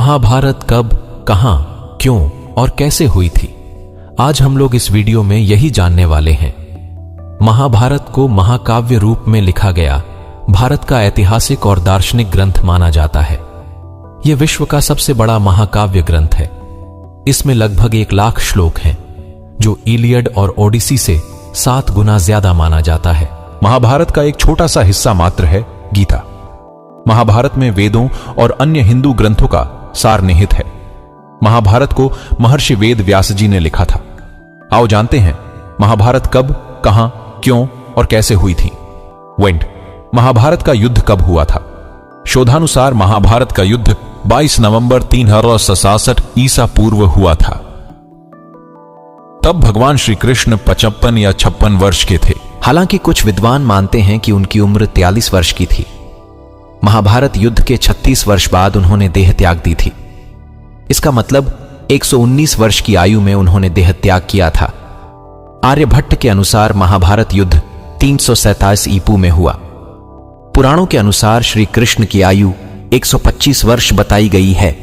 महाभारत कब, कहां, क्यों और कैसे हुई थी, आज हम लोग इस वीडियो में यही जानने वाले हैं। महाभारत को महाकाव्य रूप में लिखा गया भारत का ऐतिहासिक और दार्शनिक ग्रंथ माना जाता है। यह विश्व का सबसे बड़ा महाकाव्य ग्रंथ है। इसमें लगभग 1 लाख श्लोक हैं, जो इलियड और ओडिसी से 7 गुना ज्यादा माना जाता है। महाभारत का एक छोटा सा हिस्सा मात्र है गीता। महाभारत में वेदों और अन्य हिंदू ग्रंथों का सार निहित है। महाभारत को महर्षि वेद व्यास जी ने लिखा था। आओ जानते हैं महाभारत कब, कहां, क्यों और कैसे हुई थी। वेंट, महाभारत का युद्ध कब हुआ था? शोधानुसार महाभारत का युद्ध 22 नवंबर 367 ईसा पूर्व हुआ था। तब भगवान श्री कृष्ण 55 या 56 वर्ष के थे। हालांकि कुछ विद्वान मानते हैं कि उनकी उम्र 43 वर्ष की थी। महाभारत युद्ध के 36 वर्ष बाद उन्होंने देह त्याग दी थी। इसका मतलब 119 वर्ष की आयु में उन्होंने देह त्याग किया था। आर्यभट्ट के अनुसार महाभारत युद्ध 327 ईपू में हुआ। पुराणों के अनुसार श्री कृष्ण की आयु 125 वर्ष बताई गई है,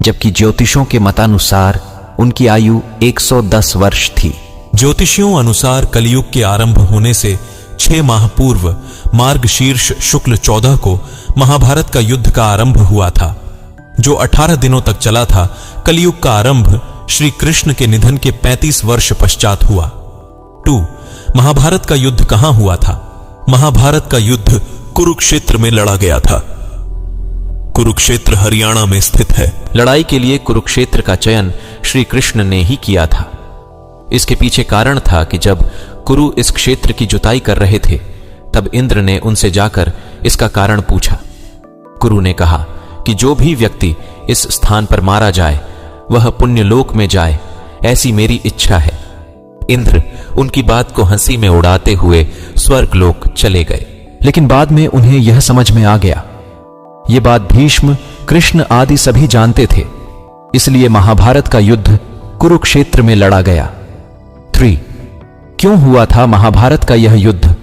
जबकि ज्योतिषों के मतानुसार उनकी आयु 110 वर्ष थी। ज्योतिषियों अनुसार कलयुग के आरंभ होने से 6 माह पूर्व मार्गशीर्ष शुक्ल 14 को महाभारत का युद्ध का आरंभ हुआ था, जो 18 दिनों तक चला था। कलयुग का आरंभ श्री कृष्ण के निधन के 35 वर्ष पश्चात हुआ। 2. महाभारत का युद्ध कहां हुआ था? महाभारत का युद्ध कुरुक्षेत्र में लड़ा गया था। कुरुक्षेत्र हरियाणा में स्थित है। लड़ाई के लिए कुरुक्षेत्र का चयन श्री कृष्ण ने ही किया था। इसके पीछे कारण था कि जब कुरु इस क्षेत्र की जुताई कर रहे थे, तब इंद्र ने उनसे जाकर इसका कारण पूछा। कुरु ने कहा कि जो भी व्यक्ति इस स्थान पर मारा जाए वह पुण्यलोक में जाए, ऐसी मेरी इच्छा है। इंद्र उनकी बात को हंसी में उड़ाते हुए स्वर्गलोक चले गए। लेकिन बाद में उन्हें यह समझ में आ गया। यह बात भीष्म, कृष्ण आदि सभी जानते थे, इसलिए महाभारत का युद्ध कुरुक्षेत्र में लड़ा गया। 3. क्यों हुआ था महाभारत का यह युद्ध?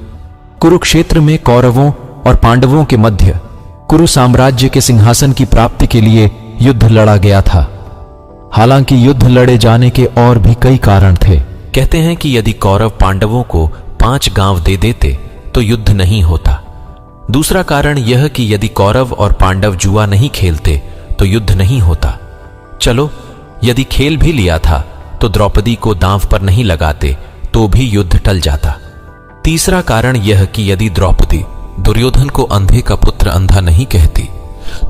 कुरुक्षेत्र में कौरवों और पांडवों के मध्य कुरु साम्राज्य के सिंहासन की प्राप्ति के लिए युद्ध लड़ा गया था। हालांकि युद्ध लड़े जाने के और भी कई कारण थे। कहते हैं कि यदि कौरव पांडवों को 5 गांव दे देते तो युद्ध नहीं होता। दूसरा कारण यह कि यदि कौरव और पांडव जुआ नहीं खेलते तो युद्ध नहीं होता। चलो, यदि खेल भी लिया था तो द्रौपदी को दांव पर नहीं लगाते तो भी युद्ध टल जाता। तीसरा कारण यह कि यदि द्रौपदी दुर्योधन को अंधे का पुत्र अंधा नहीं कहती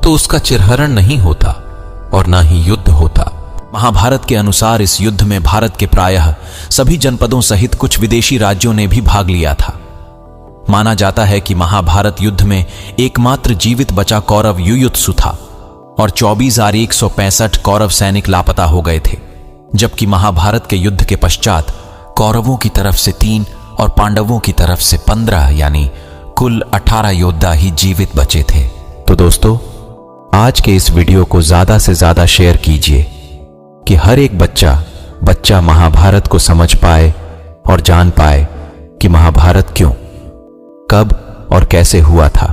तो उसका चिरहरण नहीं होता और ना ही युद्ध होता। महाभारत के अनुसार इस युद्ध में भारत के प्रायः सभी जनपदों सहित कुछ विदेशी राज्यों ने भी भाग लिया था। माना जाता है कि महाभारत युद्ध में एकमात्र जीवित बचा कौरव युयुत्सु था और 24,165 कौरव सैनिक लापता हो गए थे, जबकि महाभारत के युद्ध के पश्चात कौरवों की तरफ से 3 और पांडवों की तरफ से 15 यानी कुल 18 योद्धा ही जीवित बचे थे। तो दोस्तों, आज के इस वीडियो को ज्यादा से ज्यादा शेयर कीजिए कि हर एक बच्चा महाभारत को समझ पाए और जान पाए कि महाभारत क्यों, कब और कैसे हुआ था।